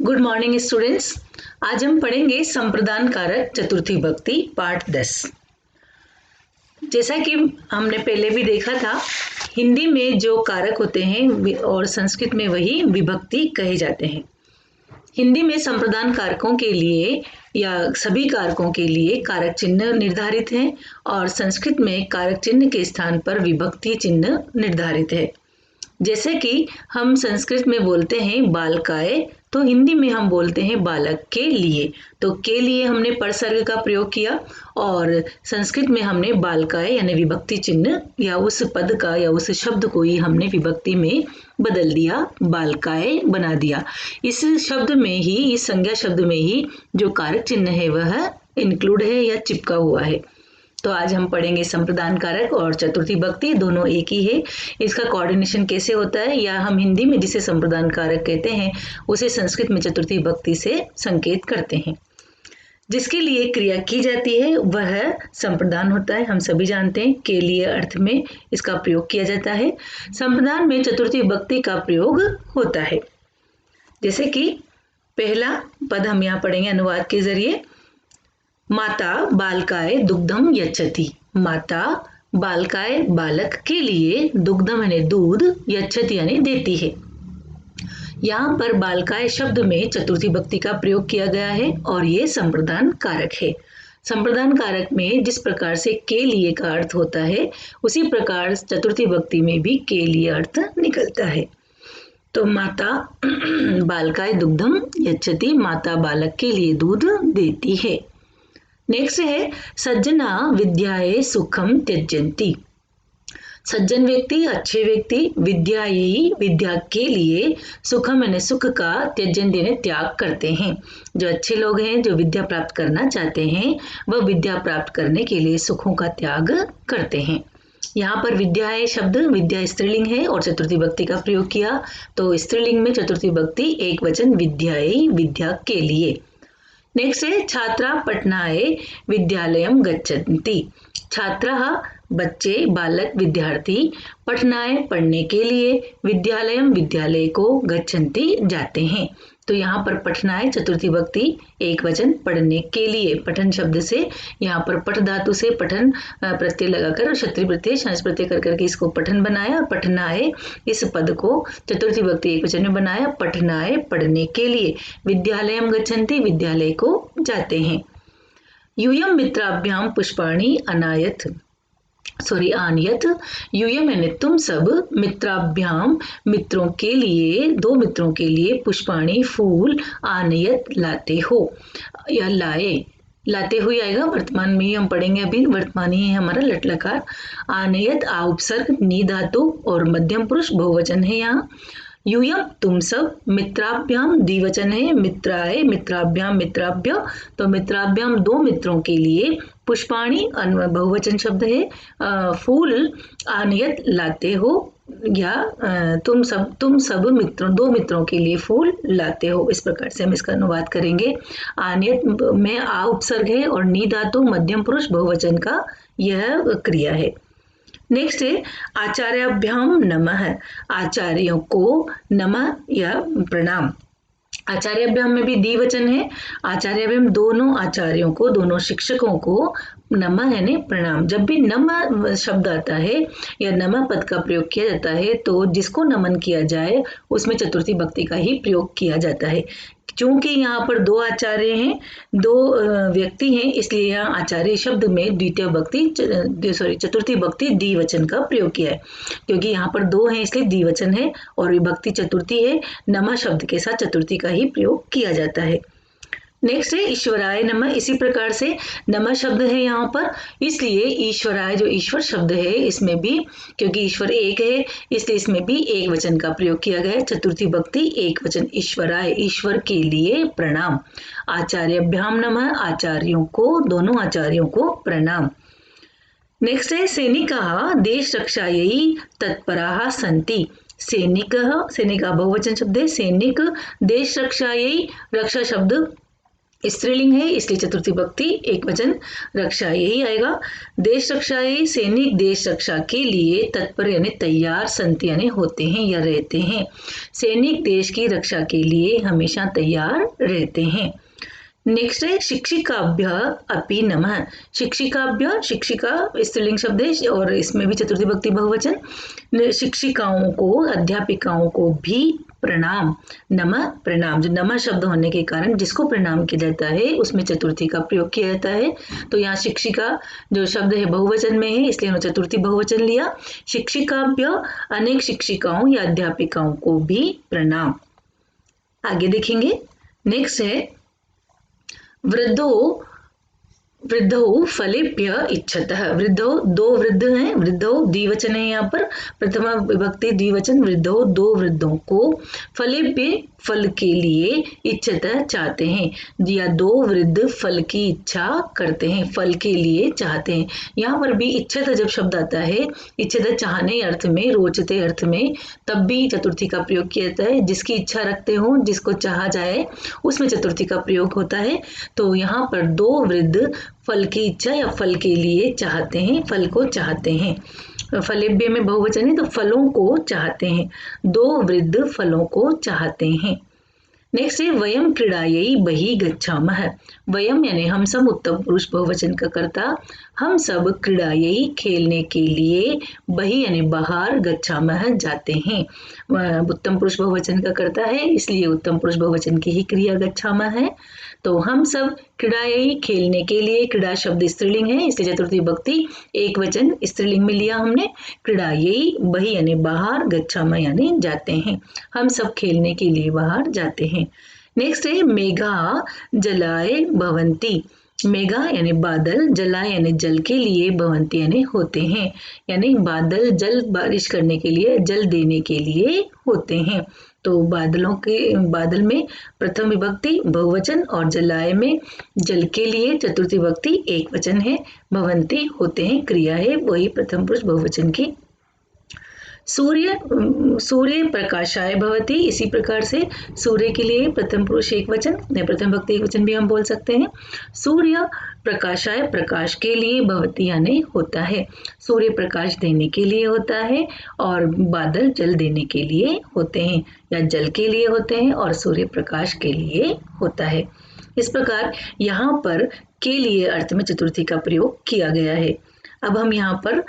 Good morning students. आज हम पढ़ेंगे संप्रदान कारक चतुर्थी भक्ति पाठ 10। जैसा कि हमने पहले भी देखा था, हिंदी में जो कारक होते हैं और संस्कृत में वही विभक्ति कहे जाते हैं। हिंदी में संप्रदान कारकों के लिए या सभी कारकों के लिए कारक चिन्ह निर्धारित हैं और संस्कृत में कारक चिन्ह के स्थान पर विभक्ति चिन्ह निर्धारित है। जैसे कि हम संस्कृत में बोलते हैं बालकाय, तो हिंदी में हम बोलते हैं बालक के लिए। तो के लिए हमने परसर्ग का प्रयोग किया और संस्कृत में हमने बालकाय यानी विभक्ति चिन्ह या उस पद का या उस शब्द को ही हमने विभक्ति में बदल दिया, बालकाय बना दिया। इस शब्द में ही, इस संज्ञा शब्द में ही जो कारक चिन्ह है वह इंक्लूड है या चिपका हुआ है। तो आज हम पढ़ेंगे संप्रदान कारक और चतुर्थी भक्ति, दोनों एक ही है। इसका कोऑर्डिनेशन कैसे होता है, या हम हिंदी में जिसे संप्रदान कारक कहते हैं उसे संस्कृत में चतुर्थी भक्ति से संकेत करते हैं। जिसके लिए क्रिया की जाती है वह संप्रदान होता है। हम सभी जानते हैं के लिए अर्थ में इसका प्रयोग किया जाता है। संप्रदान में चतुर्थी भक्ति का प्रयोग होता है। जैसे कि पहला पद हम यहाँ पढ़ेंगे अनुवाद के जरिए। माता बालकाय दुग्धम यच्छति। माता बालकाय बालक के लिए दुग्धम यानी दूध, यच्छति यानी देती है। यहाँ पर बालकाय शब्द में चतुर्थी भक्ति का प्रयोग किया गया है और ये संप्रदान कारक है। संप्रदान कारक में जिस प्रकार से के लिए का अर्थ होता है उसी प्रकार चतुर्थी भक्ति में भी के लिए अर्थ निकलता है। तो माता बालकाय दुग्धम यच्छति, माता बालक के लिए दूध देती है। नेक्स्ट है सज्जना विद्याये सुखम त्यजन्ति। सज्जन व्यक्ति, अच्छे व्यक्ति, विद्याये विद्या के लिए, सुखम यानी सुख का, त्यजन्ति यानी त्याग करते हैं। जो अच्छे लोग हैं, जो विद्या प्राप्त करना चाहते हैं, वह विद्या प्राप्त करने के लिए सुखों का त्याग करते हैं। यहाँ पर विद्याये शब्द, विद्या स्त्रीलिंग है और चतुर्थी भक्ति का प्रयोग किया, तो स्त्रीलिंग में चतुर्थी भक्ति एक वचन विद्याये विद्या के लिए। नेक्स्ट है छात्रा पठनाय विद्यालयम गच्छन्ति। छात्रः बच्चे, बालक, विद्यार्थी, पठनाय पढ़ने के लिए, विद्यालयम विद्यालय को, गच्छन्ति जाते हैं। तो यहाँ पर पठनाय चतुर्थी भक्ति एक वचन पढ़ने के लिए, पठन शब्द से यहाँ पर पठ धातु से पठन प्रत्यय लगाकर क्षत्रिय प्रत्यय शांस प्रत्यय कर करके इसको पठन बनाया और पठनाय इस पद को चतुर्थी भक्ति एक वचन में बनाया। पठनाय पढ़ने के लिए, विद्यालयम गच्छन्ति विद्यालय को जाते हैं। यूयम मित्राभ्याम पुष्पाणि आनयत। यूयम यानी तुम सब, मित्राभ्याम मित्रों के लिए, दो मित्रों के लिए, पुष्पाणि फूल, आनयत लाते हो या लाए, लाते हुए आएगा। वर्तमान में ही हम पढ़ेंगे, अभी वर्तमान ही है हमारा लट लकार। आनयत आ उपसर्ग नी धातु और मध्यम पुरुष बहुवचन है यहाँ। यूयम तुम सब, मित्राभ्याम द्विवचन है, मित्राय मित्राभ्याम मित्राभ्य, तो मित्राभ्याम दो मित्रों के लिए, पुष्पाणि बहुवचन शब्द है, फूल आनयत लाते हो या तुम सब मित्रों, दो मित्रों के लिए फूल लाते हो। इस प्रकार से हम इसका अनुवाद करेंगे। आनयत में आ उपसर्ग है और नी धातु मध्यम पुरुष बहुवचन का यह क्रिया है। नेक्स्ट है आचार्याभ्याम नमः। आचार्यों को नमः या प्रणाम। आचार्याभ्याम में भी द्विवचन है। आचार्याभ्याम दोनों आचार्यों को, दोनों शिक्षकों को नमः यानी प्रणाम। जब भी नमः शब्द आता है या नमः पद का प्रयोग किया जाता है तो जिसको नमन किया जाए उसमें चतुर्थी भक्ति का ही प्रयोग किया जाता है। चूंकि यहाँ पर दो आचार्य हैं, दो व्यक्ति हैं, इसलिए यहाँ आचार्य शब्द में चतुर्थी भक्ति द्विवचन का प्रयोग किया है। क्योंकि यहाँ पर दो हैं इसलिए द्विवचन है और विभक्ति चतुर्थी है, नमः शब्द के साथ चतुर्थी का ही प्रयोग किया जाता है। नेक्स्ट है ईश्वराय नमः। इसी प्रकार से नमः शब्द है यहाँ पर, इसलिए ईश्वराय जो ईश्वर शब्द है इसमें भी, क्योंकि ईश्वर एक है इसलिए इसमें भी एक वचन का प्रयोग किया गया है। चतुर्थी भक्ति एक वचन, ईश्वराय ईश्वर के लिए प्रणाम। आचार्याभ्याम नमः, आचार्यों को, दोनों आचार्यों को प्रणाम। नेक्स्ट है सैनिकाः देश रक्षायै तत्पराः सन्ति। सैनिक बहुवचन शब्द है, सैनिक, देश रक्षायै रक्षा शब्द स्त्रीलिंग है इसलिए चतुर्थी विभक्ति एक वचन रक्षा यही आएगा। देश रक्षाए सैनिक देश रक्षा के लिए तत्पर यानी तैयार संत यानी होते हैं या रहते हैं। सैनिक देश की रक्षा के लिए हमेशा तैयार रहते हैं। नेक्स्ट है शिक्षिकाभ्य अपि नमः। शिक्षिकाभ्य, शिक्षिका स्त्रीलिंग शब्द है और इसमें भी चतुर्थी विभक्ति बहुवचन। शिक्षिकाओं को, अध्यापिकाओं को भी प्रणाम। नमः प्रणाम, जो नमः शब्द होने के कारण जिसको प्रणाम किया जाता है उसमें चतुर्थी का प्रयोग किया जाता है। तो यहाँ शिक्षिका जो शब्द है बहुवचन में है इसलिए उन्होंने चतुर्थी बहुवचन लिया। शिक्षिकाभ्य अनेक शिक्षिकाओं या अध्यापिकाओं को भी प्रणाम। आगे देखेंगे। नेक्स्ट है वृद्धो वृद्धौ फलेभ्य इच्छतः। वृद्धौ दो वृद्ध हैं, वृद्धौ द्विवचन है यहाँ पर, प्रथमा विभक्ति द्विवचन। वृद्धौ दो वृद्धों को फलेभ्य फल के लिए इच्छतः चाहते हैं, या दो वृद्ध फल की इच्छा करते हैं, फल के लिए चाहते हैं। यहाँ पर भी इच्छतः जब शब्द आता है, इच्छतः चाहने अर्थ में, रोचते अर्थ में, तब भी चतुर्थी का प्रयोग किया जाता है। जिसकी इच्छा रखते हो, जिसको चाहा जाए, उसमें चतुर्थी का प्रयोग होता है। तो यहाँ पर दो वृद्ध फल की इच्छा या फल के लिए चाहते हैं, फल को चाहते हैं। फलेभ्य में बहुवचन है तो फलों को चाहते हैं। दो वृद्ध फलों को चाहते हैं। नेक्स्ट है वयम क्रीड़ायै बहिः गच्छामः। वयम यानी हम सब, उत्तम पुरुष बहुवचन का कर्ता। हम सब क्रीड़ायै खेलने के लिए, बहिः यानी बाहर, गच्छामः जाते हैं। उत्तम पुरुष बहुवचन का कर्ता है इसलिए उत्तम पुरुष बहुवचन की ही क्रिया गच्छामः है। तो हम सब क्रीड़ायै खेलने के लिए, क्रीड़ा शब्द स्त्रीलिंग है इसलिए चतुर्थी विभक्ति एक वचन स्त्रीलिंग में लिया हमने। क्रीड़ायै बहिः यानी बाहर, गच्छामः यानी जाते हैं। हम सब खेलने के लिए बाहर जाते हैं। नेक्स्ट है मेघा जलाय भवन्ति। मेघा यानी बादल, जलाय यानी जल के लिए, भवन्ति यानी होते हैं। यानी बादल जल बारिश करने के लिए, जल देने के लिए होते हैं। तो बादल में प्रथम विभक्ति बहुवचन और जलाय में जल के लिए चतुर्थी विभक्ति एक वचन है। भवन्ति होते हैं क्रिया है, वही प्रथम पुरुष बहुवचन की। सूर्य प्रकाशाय भवति। इसी प्रकार से सूर्य के लिए प्रथम पुरुष एक वचन या प्रथम विभक्ति एक वचन भी हम बोल सकते हैं। सूर्य प्रकाशाय प्रकाश के लिए, भवति यानी होता है। सूर्य प्रकाश देने के लिए होता है और बादल जल देने के लिए होते हैं, या जल के लिए होते हैं और सूर्य प्रकाश के लिए होता है। इस प्रकार यहाँ पर के लिए अर्थ में चतुर्थी का प्रयोग किया गया है। अब हम यहाँ पर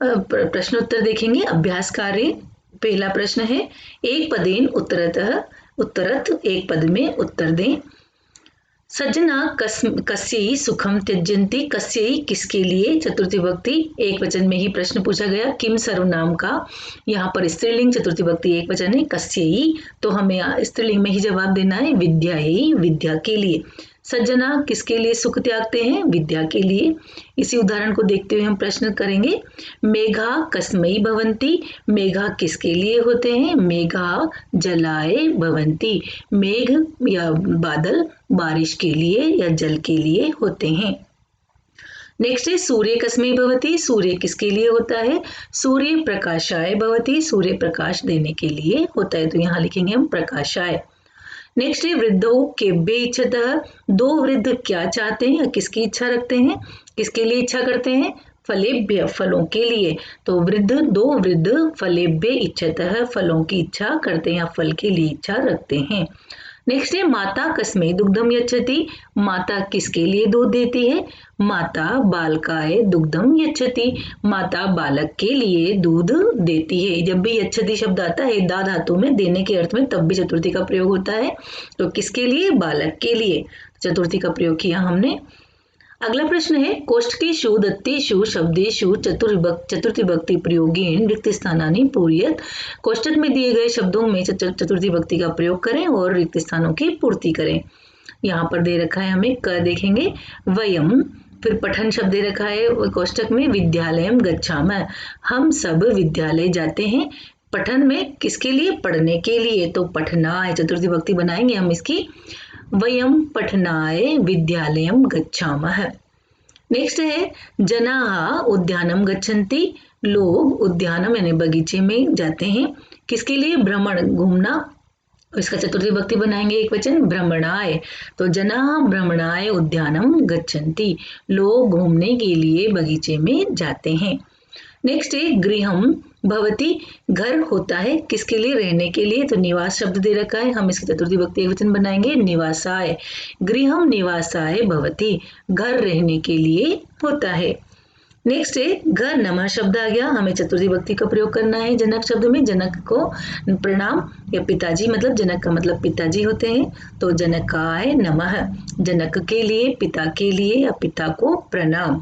प्रश्नोत्तर देखेंगे। अभ्यास कार्य पहला प्रश्न है एक पदेन उत्तरत, एक पद में उत्तर दें। सज्जना कस्यै सुखम त्यजन्ति। कस्यै किसके लिए, चतुर्थी विभक्ति एक वचन में ही प्रश्न पूछा गया। किम सर्वनाम का यहाँ पर स्त्रीलिंग, चतुर्थी विभक्ति एक वचन है। कस्यै तो हमें स्त्रीलिंग में ही जवाब देना है। विद्यायै विद्या के लिए। सज्जना किसके लिए सुख त्यागते हैं, विद्या के लिए। इसी उदाहरण को देखते हुए हम प्रश्न करेंगे। मेघा कस्मै भवन्ति। मेघा किसके लिए होते हैं, मेघा जलाय भवन्ति। मेघ या बादल बारिश के लिए या जल के लिए होते हैं। नेक्स्ट है सूर्य कस्मै भवति। सूर्य किसके लिए होता है, सूर्य प्रकाशाय भवति। सूर्य प्रकाश देने के लिए होता है, तो यहाँ लिखेंगे हम प्रकाशाय। नेक्स्ट है वृद्धौ केभ्य इच्छतः। दो वृद्ध क्या चाहते हैं, किसकी इच्छा रखते हैं, किसके लिए इच्छा करते हैं, फलेभ्य फलों के लिए। तो दो वृद्ध फलेभ्य इच्छतः फलों की इच्छा करते हैं या फल के लिए इच्छा रखते हैं। नेक्स्ट है माता कस्मै दुग्धम यच्छति। माता किसके लिए दूध देती है, माता बालकाय दुग्धम यच्छति। माता बालक के लिए दूध देती है। जब भी यच्छति शब्द आता है दा धातु में, देने के अर्थ में, तब भी चतुर्थी का प्रयोग होता है। तो किसके लिए, बालक के लिए चतुर्थी का प्रयोग किया हमने। अगला प्रश्न है कोष्ठकेषु दत्तेषु शब्देषु चतुर्थी विभक्ति प्रयोगेन रिक्त स्थानानि पूरयेत्। कोष्ठक में दिए गए शब्दों में चतुर्थी विभक्ति का प्रयोग करें और रिक्त स्थानों की पूर्ति करें। यहाँ पर दे रखा है हमें क देखेंगे वयम, फिर पठन शब्द दे रखा है कोष्ठक में विद्यालयम गच्छामः। हम सब विद्यालय जाते हैं। पठन में किसके लिए, पढ़ने के लिए, तो पठनाय चतुर्थी विभक्ति बनाएंगे हम इसकी। वयम पठनाय विद्यालयम गच्छामः। नेक्स्ट है जनाः उद्यानम गच्छन्ति। लोग उद्यानम यानी बगीचे में जाते हैं। किसके लिए, भ्रमण घूमना इसका चतुर्थी विभक्ति बनाएंगे एक वचन भ्रमणाय। तो जना भ्रमणाय उद्यानम गच्छन्ति, लोग घूमने के लिए बगीचे में जाते हैं। नेक्स्ट है गृहम भवति, घर होता है किसके लिए, रहने के लिए। तो निवास शब्द दे रखा है, हम इसकी चतुर्थी विभक्ति एक वचन बनाएंगे निवासाय। गृहम निवासाय भवति, घर रहने के लिए होता है। नेक्स्ट है घर नमः शब्द आ गया, हमें चतुर्थी विभक्ति का प्रयोग करना है जनक शब्द में। जनक को प्रणाम या पिताजी, मतलब जनक का मतलब पिताजी होते हैं, तो जनकाय नमः, जनक के लिए, पिता के लिए या पिता को प्रणाम।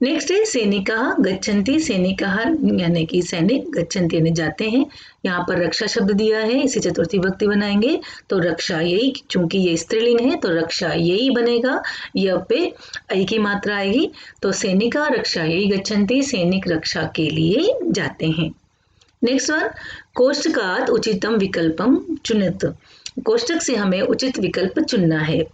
नेक्स्ट है सैनिका गच्छन्ति, सैनिका यानी कि सैनिक, गच्छन्ति यानी जाते हैं। यहाँ पर रक्षा शब्द दिया है, इसे चतुर्थी विभक्ति बनाएंगे तो रक्षा यही, चूंकि ये स्त्रीलिंग है तो रक्षा यही बनेगा, य पे ऐ की मात्रा आएगी। तो सैनिका रक्षा यही गच्छन्ति, सैनिक रक्षा के लिए जाते हैं। नेक्स्ट वन कोष्टकात् उचितम विकल्पम चुनित, कोष्टक से हमें उचित विकल्प चुनना है।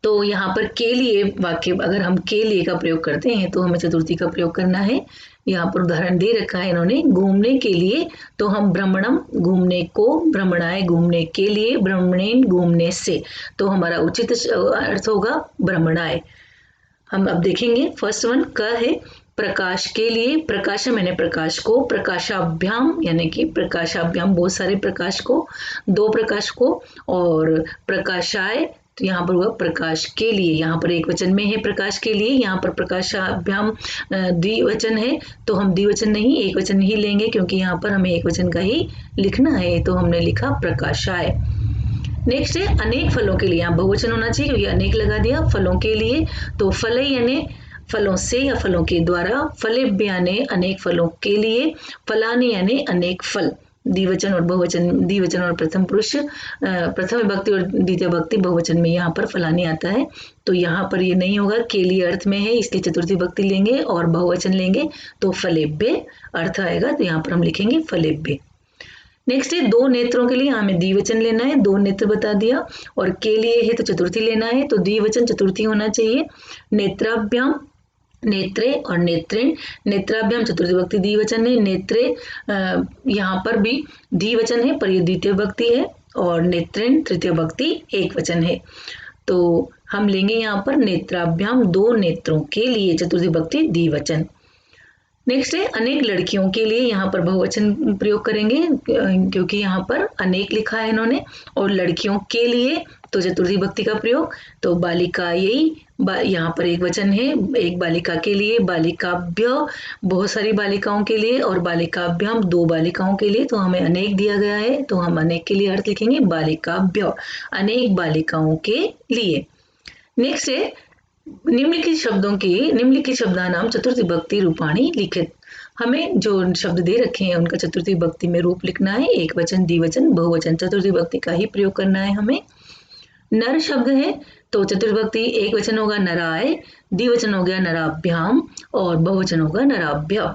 तो यहाँ पर के लिए वाक्य, अगर हम के लिए का प्रयोग करते हैं तो हमें चतुर्थी का प्रयोग करना है। यहाँ पर उदाहरण दे रखा है इन्होंने घूमने के लिए, तो हम भ्रमणम घूमने को, भ्रमणाय घूमने के लिए, भ्रमणेन घूमने से, तो हमारा उचित अर्थ होगा भ्रमणाय। हम अब देखेंगे फर्स्ट वन क है प्रकाश के लिए, प्रकाशम यानी प्रकाश को, प्रकाशाभ्याम यानी कि प्रकाशाभ्याम बहुत सारे प्रकाश को, दो प्रकाश को, और प्रकाशाय तो यहाँ पर हुआ प्रकाश के लिए, यहाँ पर एक वचन में है प्रकाश के लिए, यहाँ पर प्रकाशाभ्याम द्विवचन है तो हम द्विवचन नहीं एक वचन ही लेंगे, क्योंकि यहाँ पर हमें एक वचन का ही लिखना है, तो हमने लिखा प्रकाशाय। नेक्स्ट है अनेक फलों के लिए, यहाँ बहुवचन होना चाहिए क्योंकि अनेक लगा दिया फलों के लिए, तो फलई यानी फलों से या फलों के द्वारा, फलेभ्य यानी अनेक फलों के लिए, फलानि यानी अनेक फल, द्विवचन और बहुवचन, द्विवचन और प्रथम पुरुष, प्रथम विभक्ति और द्वितीय विभक्ति बहुवचन में यहाँ पर फलानी आता है, तो यहाँ पर ये नहीं होगा, के लिए अर्थ में है इसलिए चतुर्थी विभक्ति लेंगे और बहुवचन लेंगे तो फलेभ्य अर्थ आएगा, तो यहाँ पर हम लिखेंगे फलेभ्य। नेक्स्ट है दो नेत्रों के लिए, हमें द्विवचन लेना है, दो नेत्र बता दिया, और के लिए है तो चतुर्थी लेना है, तो द्विवचन चतुर्थी होना चाहिए। नेत्राभ्याम नेत्रे और नेत्रेण, नेत्राभ्याम चतुर्थी विभक्ति द्विवचन है, नेत्रे यहाँ पर भी द्विवचन है पर ये द्वितीय विभक्ति है, और नेत्रेण तृतीय विभक्ति एक वचन है, तो हम लेंगे यहाँ पर नेत्राभ्याम दो नेत्रों के लिए, चतुर्थी विभक्ति द्विवचन। नेक्स्ट है अनेक लड़कियों के लिए, यहाँ पर बहुवचन प्रयोग करेंगे क्योंकि यहाँ पर अनेक लिखा है इन्होंने, और लड़कियों के लिए तो चतुर्थी विभक्ति का प्रयोग, तो बालिका यही, यहाँ पर एक वचन है, एक बालिका के लिए, बालिकाभ्य बहुत सारी बालिकाओं के लिए, और बालिकाभ्याम दो बालिकाओं के लिए, तो हमें अनेक दिया गया है तो हम अनेक के लिए अर्थ लिखेंगे बालिकाभ्य, अनेक बालिकाओं के लिए। नेक्स्ट है निम्नलिखित शब्दों की, निम्नलिखित शब्दानाम चतुर्थी विभक्ति रूपाणी लिखित, हमें जो शब्द दे रखे हैं उनका चतुर्थी विभक्ति में रूप लिखना है, एक वचन द्विवचन बहुवचन चतुर्थी विभक्ति का ही प्रयोग करना है हमें। नर शब्द है तो चतुर्थी विभक्ति एक वचन होगा नराय, द्विवचन हो गया नराभ्याम, और बहुवचन होगा नराभ्य।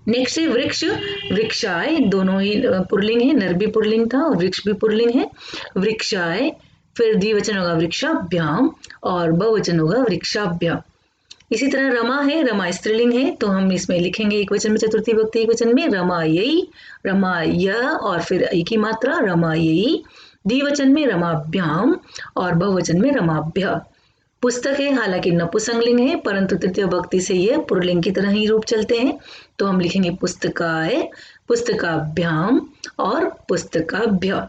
नेक्स्ट है वृक्ष, वृक्षाय, दोनों ही पुल्लिंग है, नर भी पुल्लिंग था और वृक्ष भी पुल्लिंग है, वृक्षाय, फिर द्विवचन होगा वृक्षाभ्याम और बहुवचन होगा वृक्षाभ्या। इसी तरह रमा है, रमा स्त्रीलिंग है तो हम इसमें लिखेंगे एक वचन में चतुर्थी विभक्ति एक वचन में रमायई, रमाय और फिर ऐ की मात्रा रमायई, द्विवचन में रमाभ्याम और बहुवचन में रमाभ्य। पुस्तक है, हालांकि नपुंसकलिंग है परंतु तृतीय विभक्ति से यह पुल्लिंग की तरह ही रूप चलते हैं, तो हम लिखेंगे पुस्तकाय, पुस्तकाभ्याम और पुस्तकाभ्य।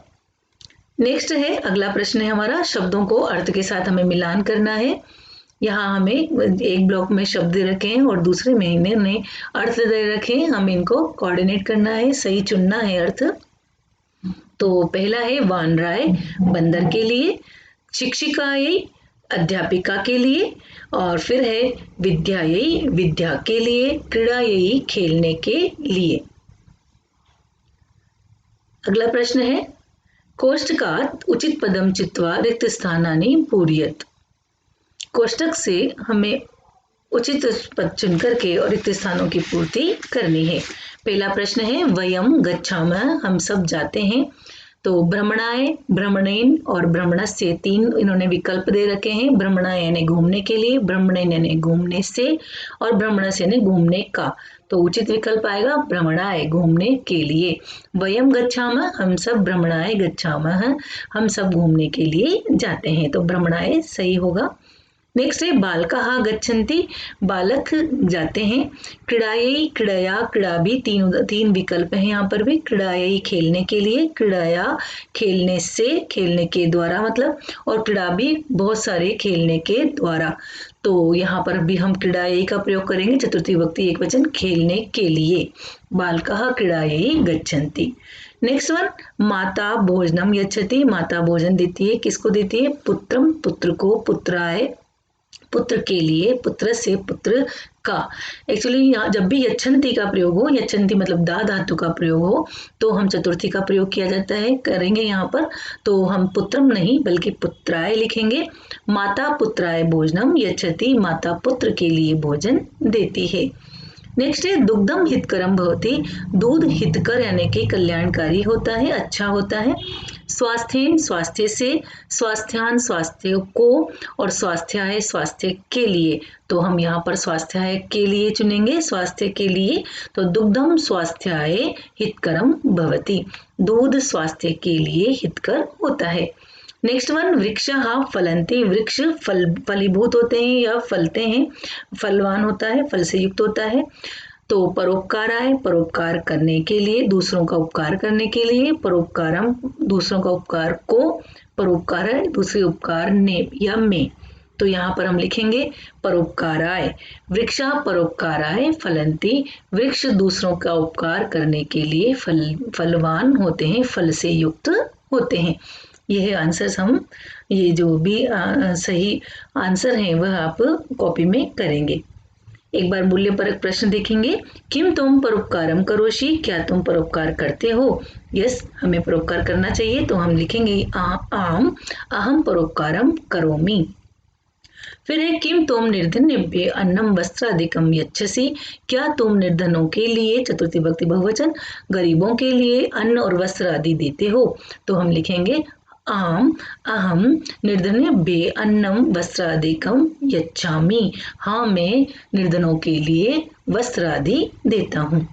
नेक्स्ट है अगला प्रश्न है हमारा, शब्दों को अर्थ के साथ हमें मिलान करना है। यहाँ हमें एक ब्लॉक में शब्द दे रखे हैं और दूसरे में इन्हें अर्थ दे रखे हैं, हमें इनको कोऑर्डिनेट करना है, सही चुनना है अर्थ। तो पहला है वानराय, बंदर के लिए, शिक्षिकायै, अध्यापिका के लिए, और फिर है विद्यायै, विद्या के लिए, क्रीड़ायै, खेलने के लिए। अगला प्रश्न है कोष्टकात् उचित पदम चित्वा रिक्त स्थानानि पूरयेत्, कोष्टक से हमें उचित पद चुन करके और रिक्त स्थानों की पूर्ति करनी है। पहला प्रश्न है वयम गच्छामः, हम सब जाते हैं, तो भ्रमणाय, भ्रमणेन और भ्रमणस्य तीन इन्होंने विकल्प दे रखे हैं। भ्रमणाय यानी घूमने के लिए, भ्रमणेन यानी घूमने से, और भ्रमणस्य यानी घूमने का। तो उचित विकल्प आएगा भ्रमणाय, घूमने के लिए। वयम गच्छामः, हम सब भ्रमणाय गच्छामः, हम सब घूमने के लिए जाते हैं, तो भ्रमणाय सही होगा। नेक्स्ट है बालकाः गच्छन्ति, बालक जाते हैं। क्रीडायै, क्रीडया, क्रीडा भी तीन विकल्प हैं यहाँ पर भी। क्रीडायै खेलने के लिए, क्रीडया खेलने से, खेलने के द्वारा मतलब, और क्रीडा भी बहुत सारे खेलने के द्वारा। तो यहाँ पर भी हम क्रीडायै का प्रयोग करेंगे, चतुर्थी विभक्ति एकवचन खेलने के लिए। बालकाः क्रीडायै गच्छन्ति। नेक्स्ट वन, माता भोजनम यच्छति, माता भोजन देती है, किसको देती है? पुत्रम, पुत्र को, पुत्राय पुत्र के लिए, पुत्र से पुत्र का। एक्चुअली यहाँ जब भी यच्छन्ति का प्रयोग हो, यच्छन्ति मतलब दा धातु का प्रयोग हो, तो हम चतुर्थी का प्रयोग किया जाता है, करेंगे यहाँ पर। तो हम पुत्रम नहीं बल्कि पुत्राय लिखेंगे। माता पुत्राय भोजनम यच्छति, माता पुत्र के लिए भोजन देती है। नेक्स्ट है दुग्धम हितकरम भवति, दूध हितकर यानी कि कल्याणकारी होता है, अच्छा होता है। स्वास्थ्येन, स्वास्थ्य से, स्वास्थ्यान स्वास्थ्य को, और स्वास्थ्याय स्वास्थ्य के लिए। तो हम यहाँ पर स्वास्थ्याय के लिए चुनेंगे, स्वास्थ्य के लिए। तो दुग्धम स्वास्थ्याय हितकरम भवति, दूध स्वास्थ्य के लिए हितकर होता है। नेक्स्ट वन, वृक्षः फलन्ति, वृक्ष फलीभूत होते हैं या फलते हैं, फलवान होता है, फल से युक्त होता है। तो परोपकाराय, परोपकार करने के लिए, दूसरों का उपकार करने के लिए। परोपकारम, दूसरों का उपकार को, परोपकाराय दूसरे उपकार ने या में। तो यहाँ पर हम लिखेंगे परोपकाराय। वृक्षा परोपकाराय फलन्ति, वृक्ष दूसरों का उपकार करने के लिए फलवान होते हैं, फल से युक्त होते हैं। यह आंसर्स हम, ये जो भी सही आंसर हैं वह आप कॉपी में करेंगे। एक बार मूल्यपरक प्रश्न देखेंगे। किम तुम परोपकारम करोषि, क्या तुम परोपकार करते हो? यस, हमें परोपकार करना चाहिए, तो हम लिखेंगे आम अहम परोपकारम करोमि। फिर है किम तुम निर्धनेभ्य अन्नम वस्त्रादिकम यच्छसि, क्या तुम निर्धनों के लिए, चतुर्थी विभक्ति बहुवचन, गरीबों के लिए अन्न और वस्त्र आदि देते हो? तो हम लिखेंगे आम अहम निर्धनेभ्य अन्नम वस्त्रादिकम यच्छामि, हाँ मैं निर्धनों के लिए वस्त्र आदि देता हूँ।